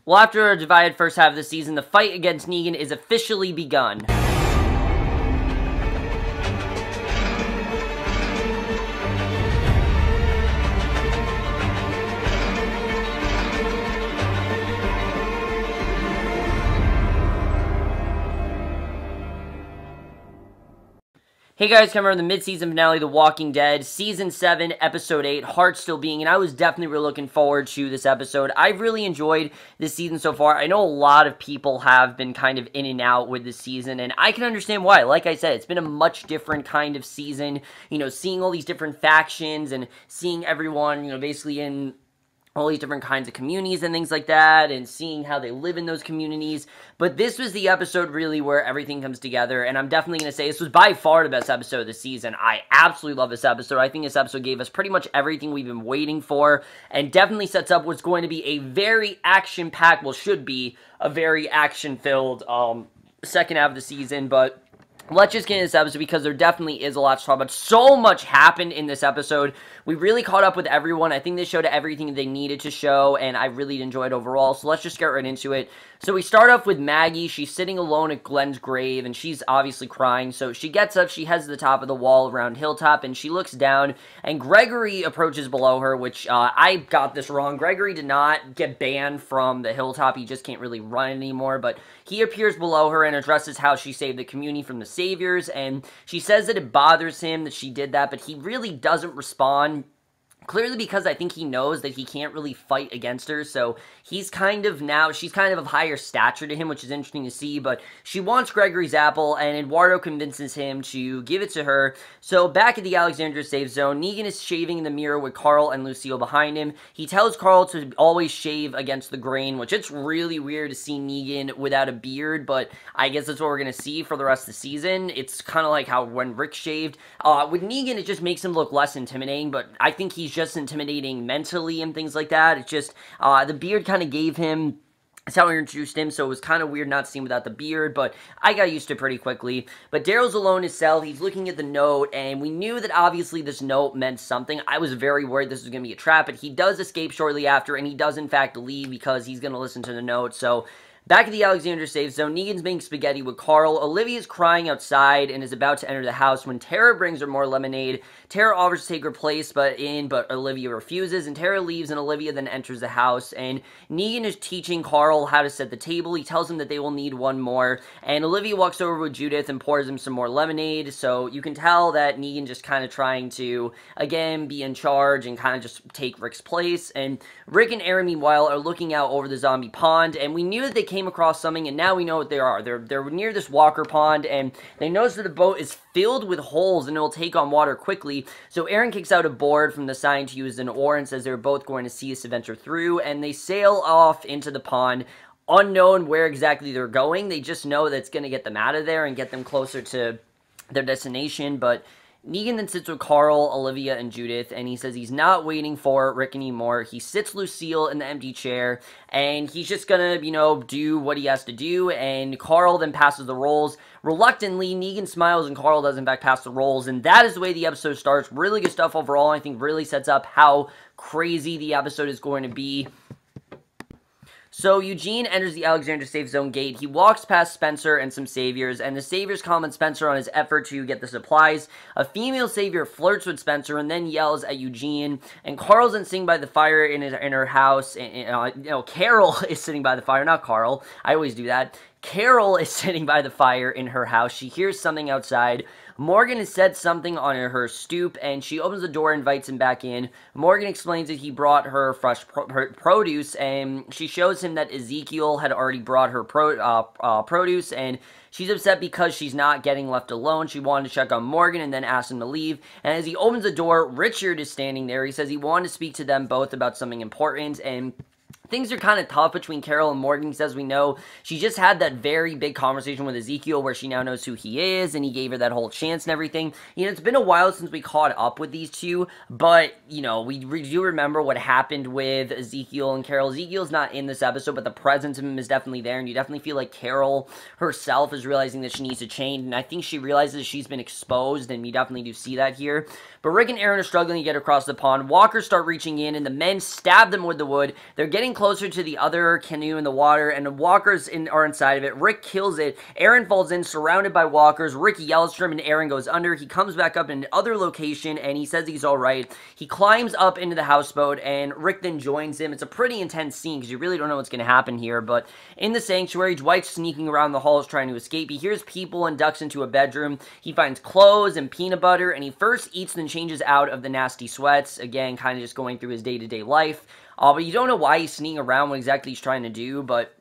Well, after a divided first half of the season, the fight against Negan is officially begun. Hey guys, coming on the mid-season finale of The Walking Dead, Season 7, Episode 8, Heart Still Beating, and I was definitely really looking forward to this episode. I've really enjoyed this season so far. I know a lot of people have been kind of in and out with this season, and I can understand why. Like I said, it's been a much different kind of season, you know, seeing all these different factions and seeing everyone, you know, basically in all these different kinds of communities and things like that, and seeing how they live in those communities. But this was the episode really where everything comes together, and I'm definitely going to say this was by far the best episode of the season. I absolutely love this episode. I think this episode gave us pretty much everything we've been waiting for, and definitely sets up what's going to be a very action-packed, well, should be a very action-filled second half of the season. But let's just get into this episode because there definitely is a lot to talk about. So much happened in this episode. We really caught up with everyone. I think they showed everything they needed to show, and I really enjoyed overall. So let's just get right into it. So we start off with Maggie. She's sitting alone at Glenn's grave, and she's obviously crying. So she gets up, she heads to the top of the wall around Hilltop, and she looks down, and Gregory approaches below her, which I got this wrong. Gregory did not get banned from the Hilltop. He just can't really run anymore, but he appears below her and addresses how she saved the community from the saviors, and she says that it bothers him that she did that, but he really doesn't respond. Clearly because I think he knows that he can't really fight against her, so he's kind of now, she's kind of higher stature to him, which is interesting to see, but she wants Gregory's apple, and Eduardo convinces him to give it to her. So back at the Alexandria safe zone, Negan is shaving in the mirror with Carl and Lucille behind him. He tells Carl to always shave against the grain, which it's really weird to see Negan without a beard, but I guess that's what we're going to see for the rest of the season. It's kind of like how when Rick shaved. With Negan, it just makes him look less intimidating, but I think he's just intimidating mentally and things like that. It's just, the beard kind of gave him, that's how we introduced him, so it was kind of weird not seeing him without the beard, but I got used to it pretty quickly. But Daryl's alone in his cell, he's looking at the note, and we knew that obviously this note meant something. I was very worried this was going to be a trap, but he does escape shortly after, and he does in fact leave because he's going to listen to the note. So back at the Alexandria safe zone, Negan's making spaghetti with Carl. Olivia's crying outside and is about to enter the house when Tara brings her more lemonade. Tara offers to take her place, but Olivia refuses, and Tara leaves, and Olivia then enters the house, and Negan is teaching Carl how to set the table. He tells him that they will need one more, and Olivia walks over with Judith and pours him some more lemonade, so you can tell that Negan just kind of trying to, again, be in charge and kind of just take Rick's place, and Rick and Aaron, meanwhile, are looking out over the zombie pond, and we knew that they came across something, and now we know what they are. They're near this Walker pond, and they notice that the boat is filled with holes, and it'll take on water quickly. So Aaron kicks out a board from the sign to use an oar and says they're both going to see this adventure through, and they sail off into the pond, unknown where exactly they're going. They just know that it's going to get them out of there and get them closer to their destination, but Negan then sits with Carl, Olivia, and Judith, and he says he's not waiting for Rick anymore. He sits Lucille in the empty chair, and he's just gonna, you know, do what he has to do, and Carl then passes the rolls. Reluctantly, Negan smiles, and Carl does in fact pass the rolls, and that is the way the episode starts. Really good stuff overall. I think really sets up how crazy the episode is going to be. So Eugene enters the Alexandria safe zone gate. He walks past Spencer and some saviors, and the saviors comment Spencer on his effort to get the supplies. A female savior flirts with Spencer and then yells at Eugene, and Carl's then sitting by the fire in her house. And, Carol is sitting by the fire, not Carl. I always do that. Carol is sitting by the fire in her house. She hears something outside. Morgan has said something on her stoop, and she opens the door and invites him back in. Morgan explains that he brought her fresh produce, and she shows him that Ezekiel had already brought her produce, and she's upset because she's not getting left alone. She wanted to check on Morgan and then ask him to leave. And as he opens the door, Richard is standing there. He says he wanted to speak to them both about something important, and things are kind of tough between Carol and Morgan, because as we know, she just had that very big conversation with Ezekiel where she now knows who he is, and he gave her that whole chance and everything. You know, it's been a while since we caught up with these two, but, you know, we do remember what happened with Ezekiel and Carol. Ezekiel's not in this episode, but the presence of him is definitely there, and you definitely feel like Carol herself is realizing that she needs to change, and I think she realizes she's been exposed, and we definitely do see that here. But Rick and Aaron are struggling to get across the pond. Walkers start reaching in, and the men stab them with the wood. They're getting close closer to the other canoe in the water, and the walkers are inside of it. Rick kills it. Aaron falls in, surrounded by walkers. Rick yells for him, and Aaron goes under. He comes back up in another location, and he says he's all right. He climbs up into the houseboat, and Rick then joins him. It's a pretty intense scene, because you really don't know what's going to happen here, but in the sanctuary, Dwight's sneaking around the halls trying to escape. He hears people and ducks into a bedroom. He finds clothes and peanut butter, and he first eats and changes out of the nasty sweats. Again, kind of just going through his day-to-day life. But you don't know why he's sneaking around, what exactly he's trying to do, but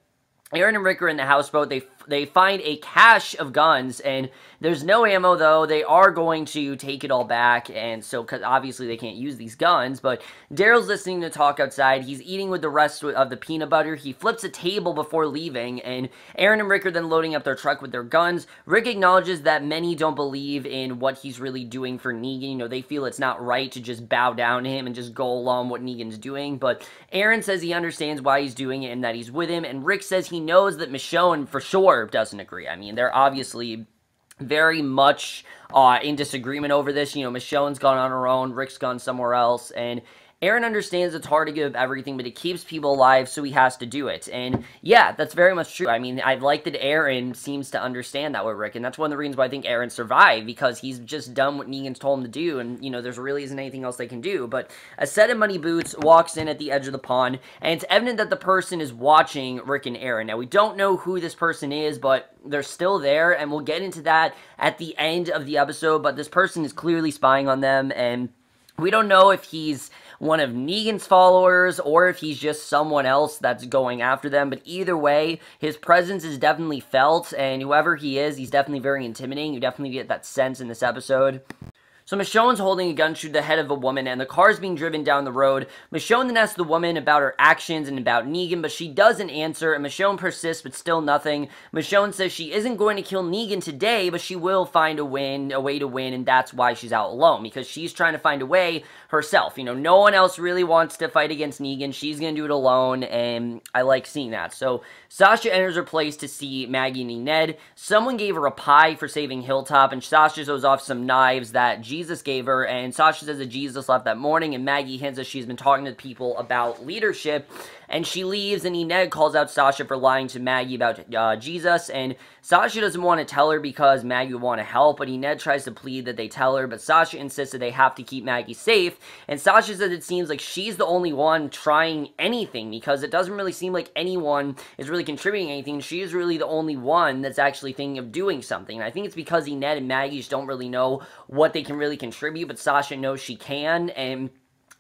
Aaron and Rick are in the houseboat. They find a cache of guns, and there's no ammo, though. They are going to take it all back, and so, because obviously they can't use these guns, but Daryl's listening to talk outside. He's eating with the rest of the peanut butter. He flips a table before leaving, and Aaron and Rick are then loading up their truck with their guns. Rick acknowledges that many don't believe in what he's really doing for Negan. You know, they feel it's not right to just bow down to him and just go along what Negan's doing, but Aaron says he understands why he's doing it and that he's with him, and Rick says he knows that Michonne for sure doesn't agree. I mean, they're obviously very much in disagreement over this. You know, Michonne's gone on her own, Rick's gone somewhere else, and Aaron understands it's hard to give everything, but it keeps people alive, so he has to do it. And yeah, that's very much true. I mean, I like that Aaron seems to understand that with Rick, and that's one of the reasons why I think Aaron survived, because he's just done what Negan's told him to do, and, you know, there's really isn't anything else they can do. But a set of muddy boots walks in at the edge of the pond, and it's evident that the person is watching Rick and Aaron. Now, we don't know who this person is, but they're still there, and we'll get into that at the end of the episode, but this person is clearly spying on them, and we don't know if he's one of Negan's followers or if he's just someone else that's going after them, but either way, his presence is definitely felt, and whoever he is, he's definitely very intimidating. You definitely get that sense in this episode. So Michonne's holding a gun to the head of a woman, and the car's being driven down the road. Michonne then asks the woman about her actions and about Negan, but she doesn't answer, and Michonne persists, but still nothing. Michonne says she isn't going to kill Negan today, but she will find a way to win, and that's why she's out alone, because she's trying to find a way herself. You know, no one else really wants to fight against Negan. She's going to do it alone, and I like seeing that. So Sasha enters her place to see Maggie and Ned. Someone gave her a pie for saving Hilltop, and Sasha shows off some knives that Jesus gave her, and Sasha says that Jesus left that morning, and Maggie hints that she's been talking to people about leadership, and she leaves, and Ned calls out Sasha for lying to Maggie about Jesus, and Sasha doesn't want to tell her because Maggie would want to help, but Ned tries to plead that they tell her, but Sasha insists that they have to keep Maggie safe, and Sasha says it seems like she's the only one trying anything, because it doesn't really seem like anyone is really contributing anything. She's really the only one that's actually thinking of doing something, and I think it's because Ned and Maggie just don't really know what they can really contribute, but Sasha knows she can, and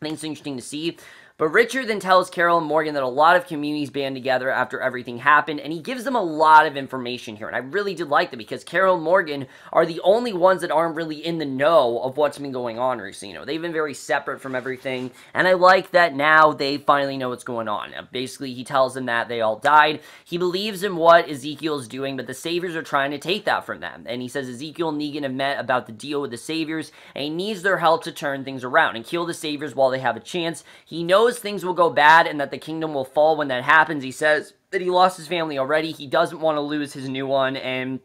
I think it's interesting to see. But Richard then tells Carol and Morgan that a lot of communities band together after everything happened, and he gives them a lot of information here, and I really did like that, because Carol and Morgan are the only ones that aren't really in the know of what's been going on recently. You know, they've been very separate from everything, and I like that now they finally know what's going on. Now, basically, he tells them that they all died. He believes in what Ezekiel's doing, but the Saviors are trying to take that from them, and he says Ezekiel and Negan have met about the deal with the Saviors, and he needs their help to turn things around and kill the Saviors while they have a chance. He knows things will go bad and that the kingdom will fall when that happens. He says that he lost his family already. He doesn't want to lose his new one, and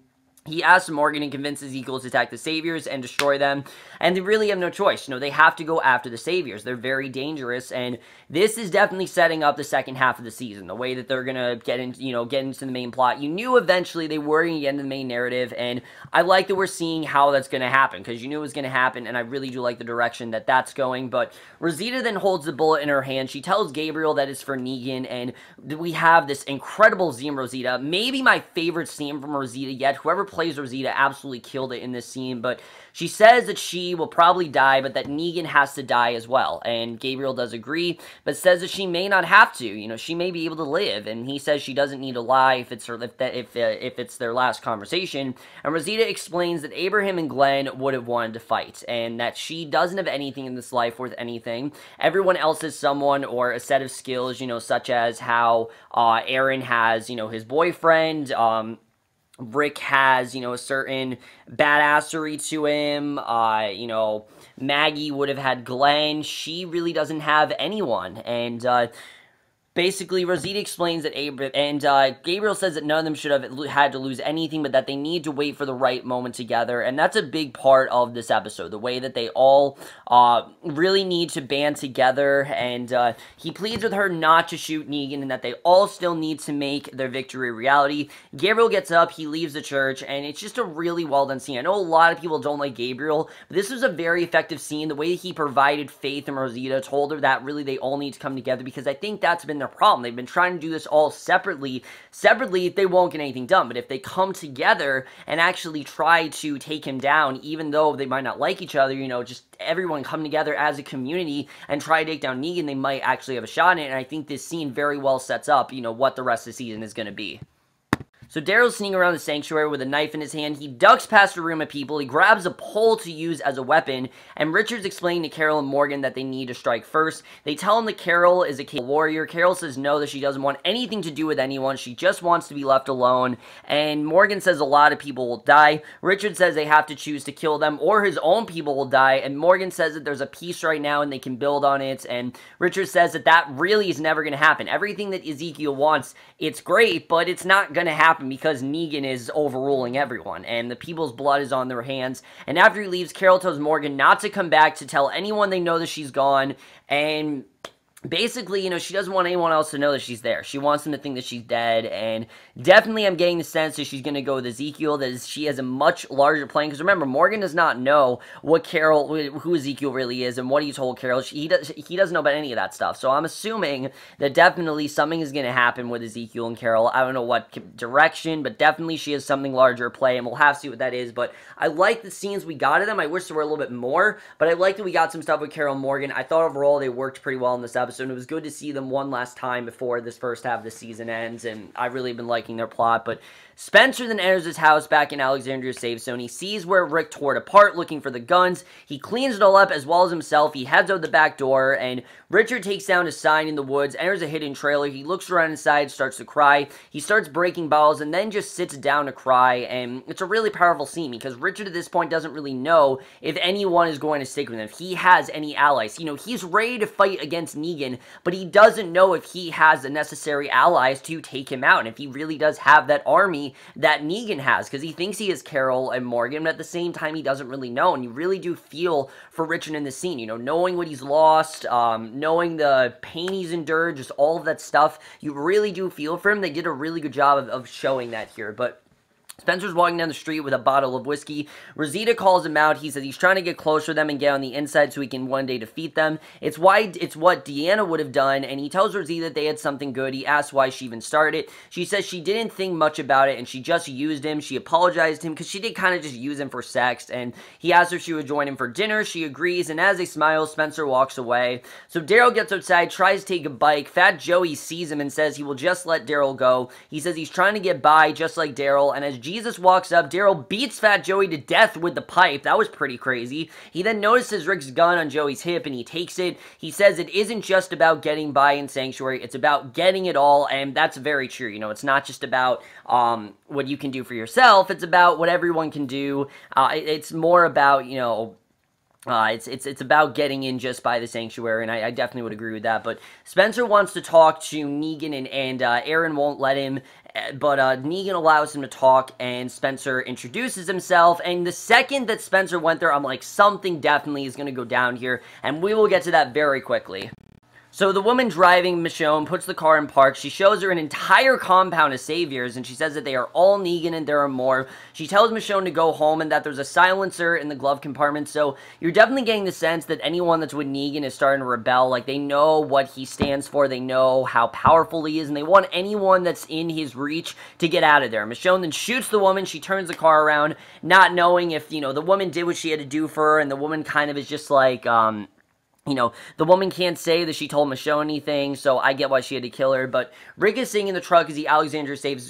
he asks Morgan and convinces Ezekiel to attack the Saviors and destroy them, and they really have no choice. You know, they have to go after the Saviors. They're very dangerous, and this is definitely setting up the second half of the season, the way that they're gonna get into the main plot. You knew eventually they were gonna get into the main narrative, and I like that we're seeing how that's gonna happen, because you knew it was gonna happen, and I really do like the direction that that's going. But Rosita then holds the bullet in her hand. She tells Gabriel that it's for Negan, and we have this incredible scene from Rosita, maybe my favorite scene from Rosita yet. Whoever plays Rosita absolutely killed it in this scene, but she says that she will probably die, but that Negan has to die as well, and Gabriel does agree, but says that she may not have to. You know, she may be able to live, and he says she doesn't need to lie if it's their last conversation. And Rosita explains that Abraham and Glenn would have wanted to fight, and that she doesn't have anything in this life worth anything. Everyone else is someone or a set of skills, you know, such as how Aaron has, you know, his boyfriend. Rick has, you know, a certain badassery to him. You know, Maggie would have had Glenn. She really doesn't have anyone. And basically, Rosita explains that Gabriel says that none of them should have had to lose anything, but that they need to wait for the right moment together, and that's a big part of this episode, the way that they all really need to band together, and he pleads with her not to shoot Negan, and that they all still need to make their victory a reality. Gabriel gets up, he leaves the church, and it's just a really well done scene. I know a lot of people don't like Gabriel, but this was a very effective scene. The way he provided faith in Rosita, told her that really they all need to come together, because I think that's been their problem. They've been trying to do this all separately, they won't get anything done. But if they come together and actually try to take him down, even though they might not like each other, just everyone come together as a community and try to take down Negan, they might actually have a shot in it. And I think this scene very well sets up, what the rest of the season is going to be. So Daryl's sneaking around the sanctuary with a knife in his hand. He ducks past a room of people. He grabs a pole to use as a weapon. And Richard's explaining to Carol and Morgan that they need to strike first. They tell him that Carol is a warrior. Carol says no, that she doesn't want anything to do with anyone. She just wants to be left alone. And Morgan says a lot of people will die. Richard says they have to choose to kill them or his own people will die. And Morgan says that there's a peace right now and they can build on it. And Richard says that that really is never going to happen. Everything that Ezekiel wants, it's great, but it's not going to happen, because Negan is overruling everyone, and the people's blood is on their hands. And after he leaves, Carol tells Morgan not to come back, to tell anyone they know that she's gone, and basically, she doesn't want anyone else to know that she's there. She wants them to think that she's dead, and definitely I'm getting the sense that she's going to go with Ezekiel, that she has a much larger plan, because remember, Morgan does not know who Ezekiel really is, and what he told Carol. He doesn't know about any of that stuff, so I'm assuming that definitely something is going to happen with Ezekiel and Carol. I don't know what direction, but definitely she has something larger at play, and we'll have to see what that is. But I like the scenes we got of them. I wish there were a little bit more, but I like that we got some stuff with Carol and Morgan. I thought overall they worked pretty well in this episode. And it was good to see them one last time before this first half of the season ends, and I've really been liking their plot. But Spencer then enters his house back in Alexandria's safe zone. He sees where Rick tore it apart, looking for the guns. He cleans it all up as well as himself. He heads out the back door, and Richard takes down a sign in the woods, enters a hidden trailer. He looks around inside, starts to cry. He starts breaking bottles, and then just sits down to cry, and it's a really powerful scene, because Richard at this point doesn't really know if anyone is going to stick with him, if he has any allies. He's ready to fight against Negan, but he doesn't know if he has the necessary allies to take him out, and if he really does have that army that Negan has, because he thinks he has Carol and Morgan, but at the same time he doesn't really know. And you really do feel for Richard in this scene, knowing what he's lost, knowing the pain he's endured, just all of that stuff. You really do feel for him. They did a really good job of showing that here. But Spencer's walking down the street with a bottle of whiskey. Rosita calls him out. He says he's trying to get closer to them and get on the inside so he can one day defeat them. It's what Deanna would have done, and he tells Rosita that they had something good. He asks why she even started it. She says she didn't think much about it, and she just used him. She apologized to him because she did kind of just use him for sex, and he asked her if she would join him for dinner. She agrees, and as they smile, Spencer walks away. So Daryl gets outside, tries to take a bike. Fat Joey sees him and says he will just let Daryl go. He says he's trying to get by just like Daryl, and as Jesus walks up, Daryl beats Fat Joey to death with the pipe. That was pretty crazy. He then notices Rick's gun on Joey's hip, and he takes it. He says it isn't just about getting by in Sanctuary, it's about getting it all, and that's very true. It's not just about what you can do for yourself, it's about what everyone can do. It's more about, it's about getting in just by the Sanctuary, and I definitely would agree with that. But Spencer wants to talk to Negan, and Aaron won't let him, but Negan allows him to talk, and Spencer introduces himself, and the second that Spencer went there, I'm like, something definitely is going to go down here, and we will get to that very quickly. So the woman driving Michonne puts the car in park. She shows her an entire compound of saviors, and she says that they are all Negan and there are more. She tells Michonne to go home and that there's a silencer in the glove compartment. So you're definitely getting the sense that anyone that's with Negan is starting to rebel. Like, they know what he stands for. They know how powerful he is, and they want anyone that's in his reach to get out of there. Michonne then shoots the woman. She turns the car around, not knowing if, the woman did what she had to do for her, and the woman kind of is just like, the woman can't say that she told Michonne anything, so I get why she had to kill her. But Rick is sitting in the truck as the Alexandria safe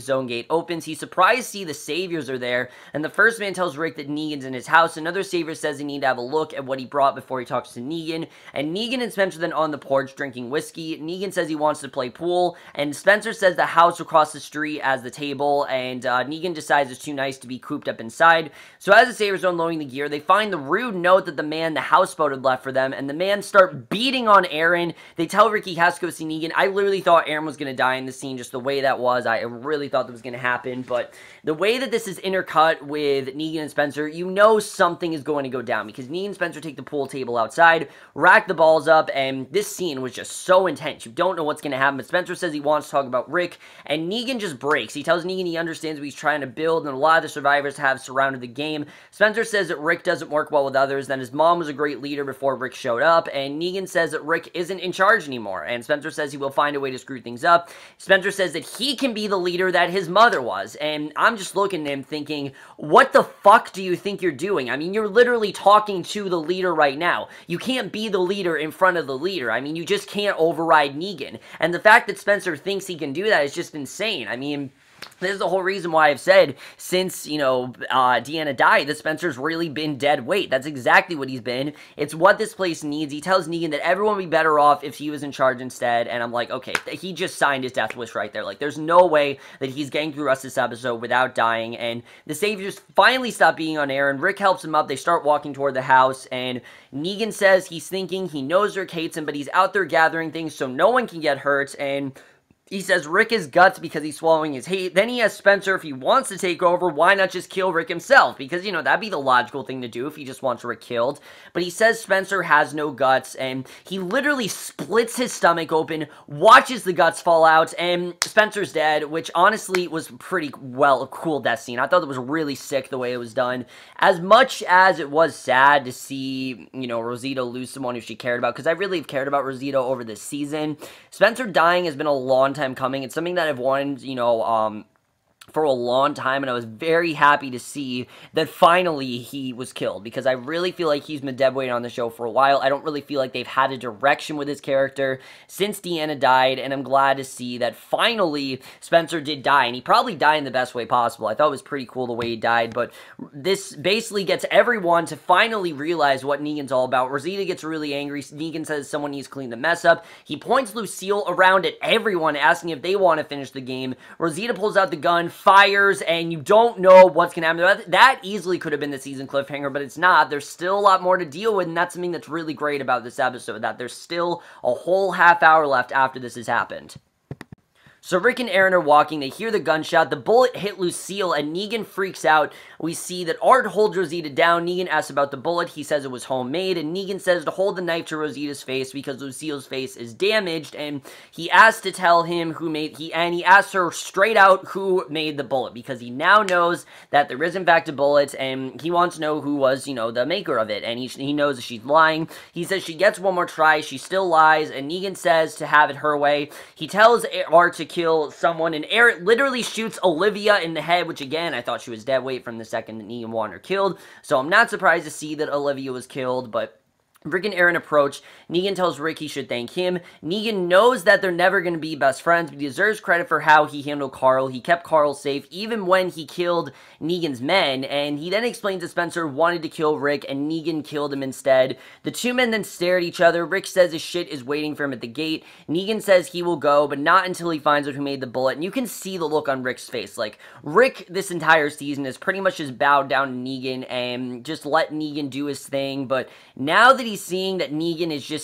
zone gate opens. He's surprised to see the saviors are there, and the first man tells Rick that Negan's in his house. Another savior says they need to have a look at what he brought before he talks to Negan. And Negan and Spencer then on the porch drinking whiskey. Negan says he wants to play pool, and Spencer says the house across the street as the table, and Negan decides it's too nice to be cooped up inside. So as the saviors are unloading the gear, they find the rude note that the man then the houseboat had left for them, and the man start beating on Aaron. They tell Rick he has to go see Negan. I literally thought Aaron was going to die in the scene, just the way that was. I really thought that was going to happen, but the way that this is intercut with Negan and Spencer, you know something is going to go down, because Negan and Spencer take the pool table outside, rack the balls up, and this scene was just so intense. You don't know what's going to happen, but Spencer says he wants to talk about Rick, and Negan just breaks. He tells Negan he understands what he's trying to build, and a lot of the survivors have surrounded the game. Spencer says that Rick doesn't work well with others, that his mom was a great leader before Rick showed up, and Negan says that Rick isn't in charge anymore, and Spencer says he will find a way to screw things up. Spencer says that he can be the leader that his mother was, and I'm just looking at him thinking, what the fuck do you think you're doing? I mean, you're literally talking to the leader right now. You can't be the leader in front of the leader. I mean, you just can't override Negan, and the fact that Spencer thinks he can do that is just insane. I mean, this is the whole reason why I've said since, Deanna died, that Spencer's really been dead weight. That's exactly what he's been. It's what this place needs. He tells Negan that everyone would be better off if he was in charge instead, and I'm like, okay, he just signed his death wish right there. Like, there's no way that he's getting through the rest of this episode without dying, and the Saviors finally stop being on Aaron. Rick helps him up. They start walking toward the house, and Negan says he's thinking he knows Rick hates him, but he's out there gathering things so no one can get hurt, and he says Rick is guts because he's swallowing his hate. Then he asks Spencer if he wants to take over, why not just kill Rick himself? Because, that'd be the logical thing to do if he just wants Rick killed. But he says Spencer has no guts, and he literally splits his stomach open, watches the guts fall out, and Spencer's dead, which honestly was pretty a cool death scene. I thought it was really sick the way it was done. As much as it was sad to see, Rosita lose someone who she cared about, because I really have cared about Rosita over this season, Spencer dying has been a long time coming. It's something that I've wanted, for a long time, and I was very happy to see that finally he was killed, because I really feel like he's been dead weight on the show for a while. I don't really feel like they've had a direction with his character since Deanna died, and I'm glad to see that finally Spencer did die, and he probably died in the best way possible. I thought it was pretty cool the way he died, but this basically gets everyone to finally realize what Negan's all about. Rosita gets really angry. Negan says someone needs to clean the mess up. He points Lucille around at everyone, asking if they want to finish the game. Rosita pulls out the gun, fires, and you don't know what's going to happen. That easily could have been the season cliffhanger, but it's not. There's still a lot more to deal with, and that's something that's really great about this episode, that there's still a whole half hour left after this has happened. So Rick and Aaron are walking, they hear the gunshot, the bullet hit Lucille, and Negan freaks out. We see that Art holds Rosita down. Negan asks about the bullet, he says it was homemade, and Negan says to hold the knife to Rosita's face because Lucille's face is damaged, and he asks to tell him he asks her straight out who made the bullet, because he now knows that there is in fact a bullet, and he wants to know who was, the maker of it, and he knows that she's lying. He says she gets one more try, she still lies, and Negan says to have it her way. He tells Art to kill someone, and Aaron literally shoots Olivia in the head, which again, I thought she was dead weight from the second that Negan wanted her killed, so I'm not surprised to see that Olivia was killed, but Rick and Aaron approach. Negan tells Rick he should thank him. Negan knows that they're never going to be best friends, but he deserves credit for how he handled Carl. He kept Carl safe even when he killed Negan's men, and he then explains that Spencer wanted to kill Rick, and Negan killed him instead. The two men then stare at each other. Rick says his shit is waiting for him at the gate. Negan says he will go, but not until he finds out who made the bullet, and you can see the look on Rick's face. Like, Rick, this entire season, has pretty much just bowed down to Negan and just let Negan do his thing, but now that he's seeing that Negan is just,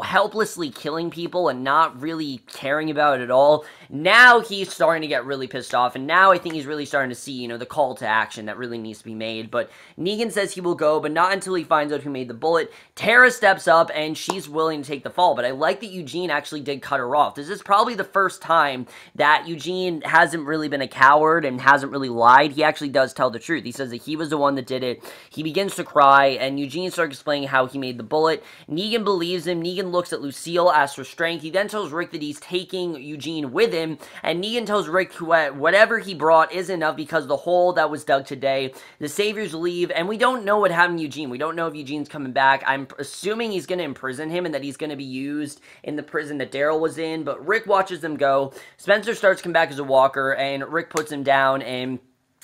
helplessly killing people and not really caring about it at all, now he's starting to get really pissed off, and now I think he's really starting to see, the call to action that really needs to be made. But Negan says he will go, but not until he finds out who made the bullet. Tara steps up, and she's willing to take the fall, but I like that Eugene actually did cut her off. This is probably the first time that Eugene hasn't really been a coward and hasn't really lied. He actually does tell the truth. He says that he was the one that did it. He begins to cry, and Eugene starts explaining how he made the bullet. Negan believes him. Negan looks at Lucille, asks for strength. He then tells Rick that he's taking Eugene with him, and Negan tells Rick whatever he brought is enough because the hole that was dug today. The Saviors leave, and we don't know what happened to Eugene. We don't know if Eugene's coming back. I'm assuming he's going to imprison him and that he's going to be used in the prison that Daryl was in, but Rick watches them go. Spencer starts to come back as a walker, and Rick puts him down, and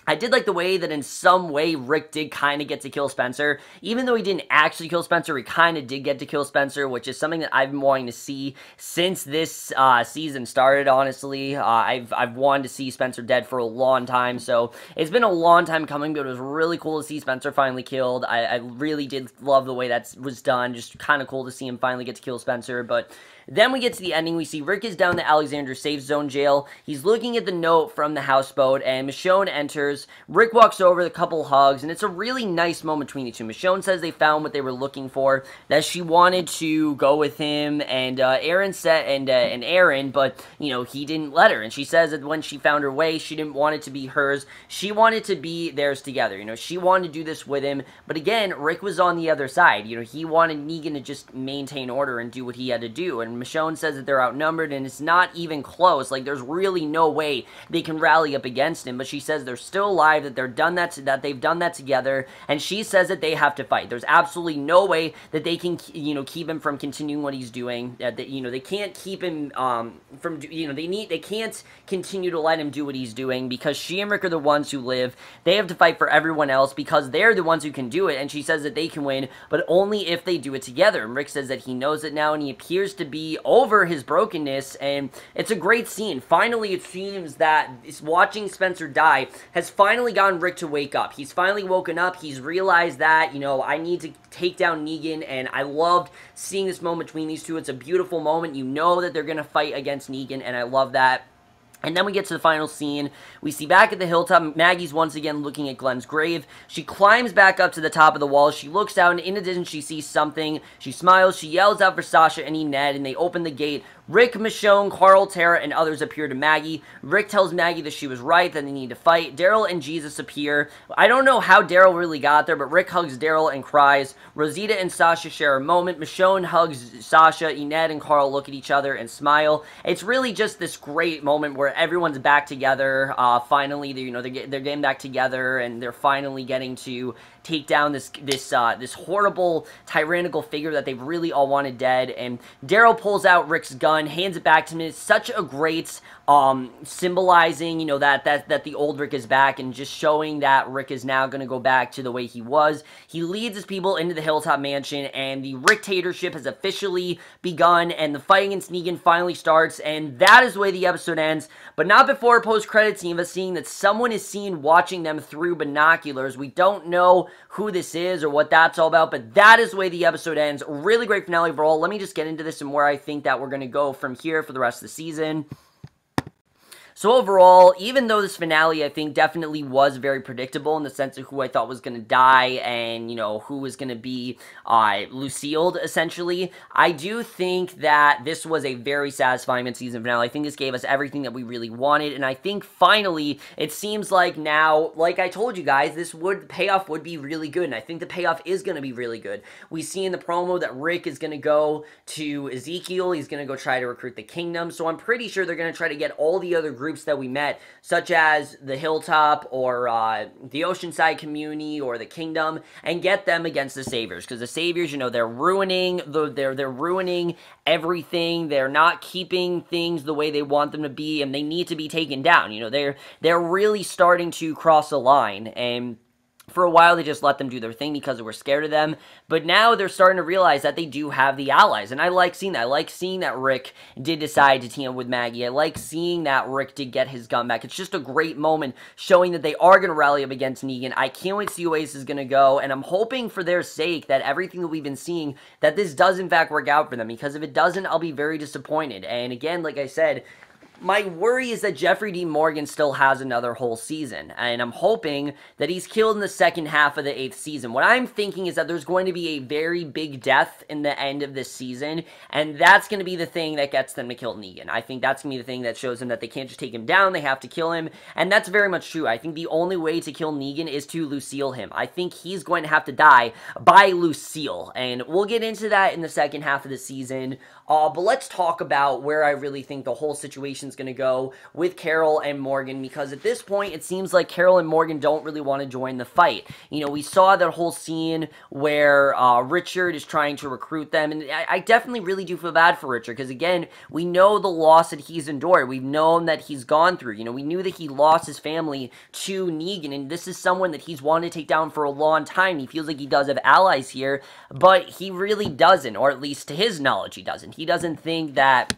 I did like the way that in some way Rick did kind of get to kill Spencer. Even though he didn't actually kill Spencer, he kind of did get to kill Spencer, which is something that I've been wanting to see since this season started, honestly. I've wanted to see Spencer dead for a long time, so it's been a long time coming, but it was really cool to see Spencer finally killed. I really did love the way that was done. Just kind of cool to see him finally get to kill Spencer, but then we get to the ending. We see Rick is down the Alexander Safe Zone jail. He's looking at the note from the houseboat, and Michonne enters. Rick walks over, a couple hugs, and it's a really nice moment between the two. Michonne says they found what they were looking for, that she wanted to go with him, and Aaron said, and Aaron, but, you know, he didn't let her. And she says that when she found her way, she didn't want it to be hers. She wanted to be theirs together. You know, she wanted to do this with him, but again, Rick was on the other side. You know, he wanted Negan to just maintain order and do what he had to do, and Michonne says that they're outnumbered, and it's not even close. Like, there's really no way they can rally up against him, but she says they're still alive, that they've done that together, and she says that they have to fight. There's absolutely no way that they can, you know, keep him from continuing what he's doing. That you know, they can't keep him from, you know, they can't continue to let him do what he's doing, because she and Rick are the ones who live. They have to fight for everyone else because they're the ones who can do it, and she says that they can win, but only if they do it together. And Rick says that he knows it now, and he appears to be over his brokenness, and it's a great scene. Finally, it seems that watching Spencer die has finally gotten Rick to wake up. He's finally woken up. He's realized that, you know, I need to take down Negan, and I loved seeing this moment between these two. It's a beautiful moment. You know that they're going to fight against Negan, and I love that. And then we get to the final scene. We see back at the hilltop, Maggie's once again looking at Glenn's grave. She climbs back up to the top of the wall. She looks out, and in addition, she sees something. She smiles. She yells out for Sasha and Ned, and they open the gate. Rick, Michonne, Carl, Tara, and others appear to Maggie. Rick tells Maggie that she was right, that they need to fight. Daryl and Jesus appear. I don't know how Daryl really got there, but Rick hugs Daryl and cries. Rosita and Sasha share a moment. Michonne hugs Sasha. Ned and Carl look at each other and smile. It's really just this great moment where everyone's back together. Finally, they're getting back together, and they're finally getting to take down this horrible tyrannical figure that they've really all wanted dead. And Daryl pulls out Rick's gun, hands it back to him. It's such a great symbolizing, you know, that the old Rick is back, and just showing that Rick is now going to go back to the way he was. He leads his people into the Hilltop Mansion, and the Ricktatorship has officially begun, and the fight against Negan finally starts, and that is the way the episode ends, but not before a post-credit scene of us seeing that someone is seen watching them through binoculars. We don't know who this is or what that's all about, but that is the way the episode ends. Really great finale overall. Let me just get into this and where I think that we're going to go from here for the rest of the season. So overall, even though this finale, I think, definitely was very predictable in the sense of who I thought was going to die and, you know, who was going to be Lucille'd, essentially, I do think that this was a very satisfying mid-season finale. I think this gave us everything that we really wanted, and I think, finally, it seems like now, like I told you guys, payoff would be really good, and I think the payoff is going to be really good. We see in the promo that Rick is going to go to Ezekiel. He's going to go try to recruit the Kingdom, so I'm pretty sure they're going to try to get all the other groups that we met, such as the Hilltop or the Oceanside Community or the Kingdom, and get them against the Saviors, because the Saviors, you know, they're ruining they're ruining everything. They're not keeping things the way they want them to be, and they need to be taken down. You know, they're really starting to cross a line, and for a while, they just let them do their thing because they were scared of them, but now they're starting to realize that they do have the allies, and I like seeing that. I like seeing that Rick did decide to team up with Maggie. I like seeing that Rick did get his gun back. It's just a great moment showing that they are going to rally up against Negan. I can't wait to see where this is going to go, and I'm hoping for their sake that everything that we've been seeing, that this does in fact work out for them, because if it doesn't, I'll be very disappointed. And again, like I said, my worry is that Jeffrey D. Morgan still has another whole season, and I'm hoping that he's killed in the second half of the 8th season. What I'm thinking is that there's going to be a very big death in the end of this season, and that's going to be the thing that gets them to kill Negan. I think that's going to be the thing that shows them that they can't just take him down, they have to kill him, and that's very much true. I think the only way to kill Negan is to Lucille him. I think he's going to have to die by Lucille, and we'll get into that in the second half of the season, but let's talk about where I really think the whole situation is going to go with Carol and Morgan, because at this point, it seems like Carol and Morgan don't really want to join the fight. You know, we saw that whole scene where Richard is trying to recruit them, and I definitely really do feel bad for Richard, because again, we know the loss that he's endured. We've known that he's gone through. You know, we knew that he lost his family to Negan, and this is someone that he's wanted to take down for a long time. He feels like he does have allies here, but he really doesn't, or at least to his knowledge, he doesn't. He doesn't think that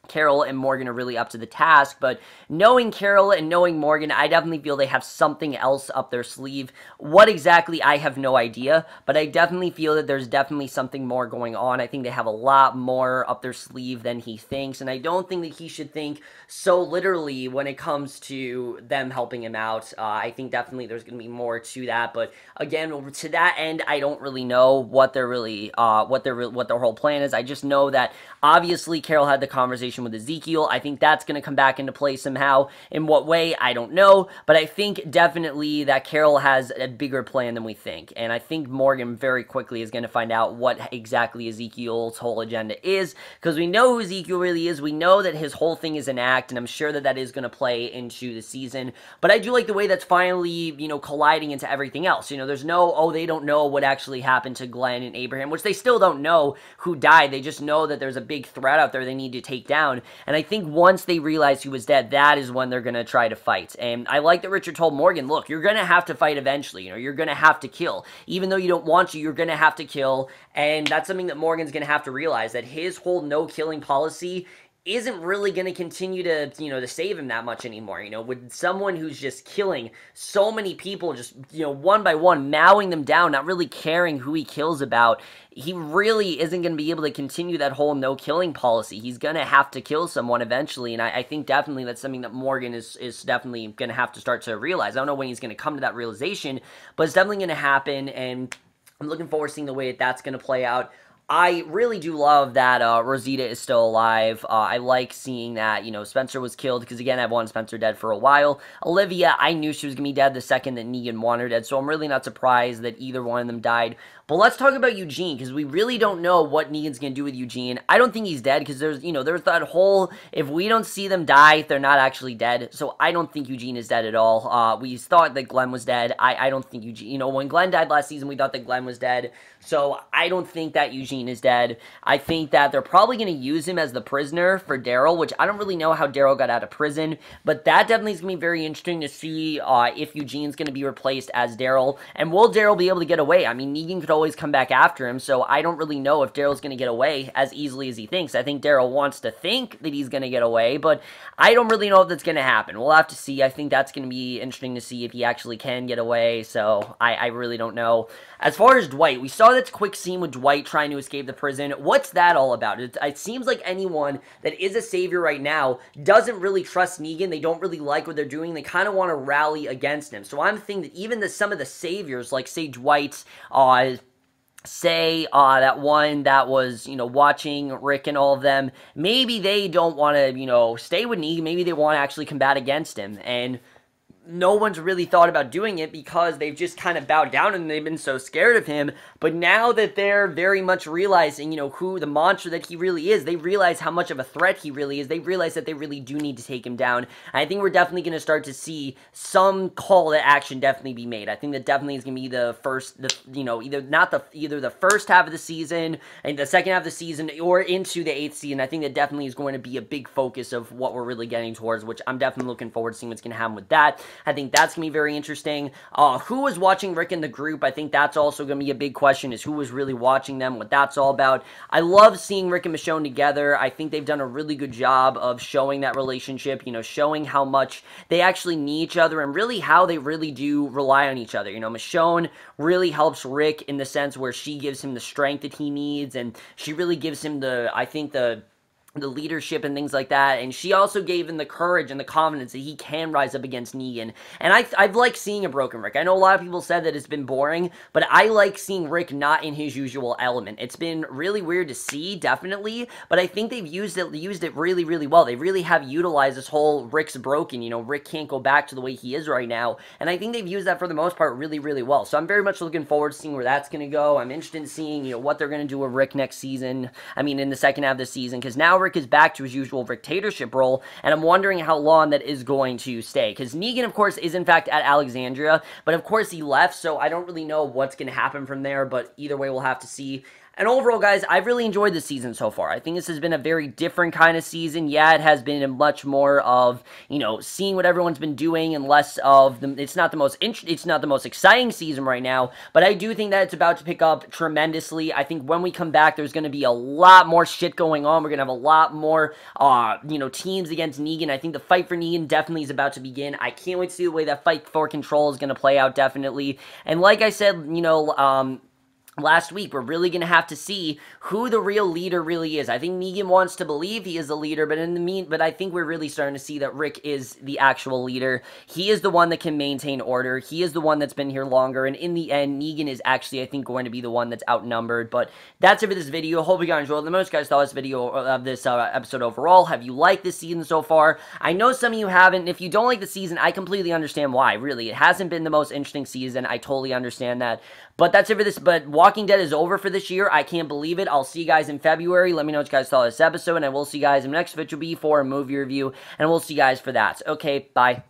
Carol and Morgan are really up to the task, but knowing Carol and knowing Morgan, I definitely feel they have something else up their sleeve. What exactly, I have no idea, but I definitely feel that there's definitely something more going on. I think they have a lot more up their sleeve than he thinks, and I don't think that he should think so literally when it comes to them helping him out. I think definitely there's going to be more to that, but again, to that end, I don't really know what they're really, what their whole plan is. I just know that obviously Carol had the conversation with Ezekiel. I think that's going to come back into play somehow. In what way, I don't know, but I think definitely that Carol has a bigger plan than we think, and I think Morgan very quickly is going to find out what exactly Ezekiel's whole agenda is, because we know who Ezekiel really is. We know that his whole thing is an act, and I'm sure that that is going to play into the season, but I do like the way that's finally, you know, colliding into everything else. You know, there's no, oh, they don't know what actually happened to Glenn and Abraham, which they still don't know who died. They just know that there's a big threat out there they need to take down. And I think once they realize he was dead, that is when they're going to try to fight. And I like that Richard told Morgan, look, you're going to have to fight eventually. You know, you're going to have to kill. Even though you don't want to, you're going to have to kill. And that's something that Morgan's going to have to realize, that his whole no-killing policy isn't really going to continue to, you know, to save him that much anymore. You know, with someone who's just killing so many people, just, you know, one by one, mowing them down, not really caring who he kills about, he really isn't going to be able to continue that whole no-killing policy. He's going to have to kill someone eventually, and I think definitely that's something that Morgan is definitely going to have to start to realize. I don't know when he's going to come to that realization, but it's definitely going to happen, and I'm looking forward to seeing the way that's going to play out. I really do love that Rosita is still alive. I like seeing that, you know, Spencer was killed, because again, I've wanted Spencer dead for a while. Olivia, I knew she was going to be dead the second that Negan wanted her dead, so I'm really not surprised that either one of them died. But let's talk about Eugene, because we really don't know what Negan's going to do with Eugene. I don't think he's dead, because there's, you know, there's that whole, if we don't see them die, they're not actually dead. So I don't think Eugene is dead at all. We thought that Glenn was dead. I don't think Eugene, you know, when Glenn died last season, we thought that Glenn was dead. So I don't think that Eugene is dead. I think that they're probably going to use him as the prisoner for Daryl, which I don't really know how Daryl got out of prison, but that definitely is going to be very interesting to see if Eugene's going to be replaced as Daryl, and will Daryl be able to get away? I mean, Negan could always come back after him, so I don't really know if Daryl's going to get away as easily as he thinks. I think Daryl wants to think that he's going to get away, but I don't really know if that's going to happen. We'll have to see. I think that's going to be interesting to see if he actually can get away, so I really don't know. As far as Dwight, we saw that quick scene with Dwight trying to escape the prison. What's that all about? It seems like anyone that is a savior right now doesn't really trust Negan. They don't really like what they're doing. They kind of want to rally against him. So I'm thinking that even some of the saviors, like, say, Dwight, say that one that was, you know, watching Rick and all of them, maybe they don't want to, you know, stay with Negan. Maybe they want to actually combat against him, and no one's really thought about doing it because they've just kind of bowed down and they've been so scared of him. But now that they're very much realizing, you know, who the monster that he really is, they realize how much of a threat he really is. They realize that they really do need to take him down. And I think we're definitely going to start to see some call to action definitely be made. I think that definitely is going to be the first, you know, either the first half of the season and the second half of the season, or into the 8th season. I think that definitely is going to be a big focus of what we're really getting towards, which I'm definitely looking forward to seeing what's going to happen with that. I think that's going to be very interesting. Who was watching Rick in the group? I think that's also going to be a big question, is who was really watching them, what that's all about. I love seeing Rick and Michonne together. I think they've done a really good job of showing that relationship, you know, showing how much they actually need each other and really how they really do rely on each other. You know, Michonne really helps Rick in the sense where she gives him the strength that he needs, and she really gives him the leadership and things like that, and she also gave him the courage and the confidence that he can rise up against Negan. And I've liked seeing a broken Rick. I know a lot of people said that it's been boring, but I like seeing Rick not in his usual element. It's been really weird to see, definitely, but I think they've used it really, really well. They really have utilized this whole Rick's broken, you know, Rick can't go back to the way he is right now, and I think they've used that for the most part really, really well. So I'm very much looking forward to seeing where that's going to go. I'm interested in seeing, you know, what they're going to do with Rick next season. I mean, in the second half of the season, because now Rick is back to his usual dictatorship role, and I'm wondering how long that is going to stay, because Negan, of course, is in fact at Alexandria, but of course he left, so I don't really know what's going to happen from there, but either way, we'll have to see. And overall, guys, I've really enjoyed this season so far. I think this has been a very different kind of season. Yeah, it has been a much more of, you know, seeing what everyone's been doing and less of the, it's not the most exciting season right now, but I do think that it's about to pick up tremendously. I think when we come back, there's going to be a lot more shit going on. We're going to have a lot more, you know, teams against Negan. I think the fight for Negan definitely is about to begin. I can't wait to see the way that fight for control is going to play out, definitely. And like I said, you know, last week, we're really going to have to see who the real leader really is. I think Negan wants to believe he is the leader, but I think we're really starting to see that Rick is the actual leader. He is the one that can maintain order. He is the one that's been here longer, and in the end, Negan is actually, I think, going to be the one that's outnumbered. But that's it for this video. Hope you guys enjoyed. Let me know what you guys thought of this video, of this episode overall. Have you liked this season so far? I know some of you haven't, and if you don't like the season, I completely understand why, really. It hasn't been the most interesting season. I totally understand that. But that's it for this. But Walking Dead is over for this year. I can't believe it. I'll see you guys in February. Let me know what you guys thought of this episode, and I will see you guys in the next video, which will be for a movie review, and we'll see you guys for that. Okay, bye.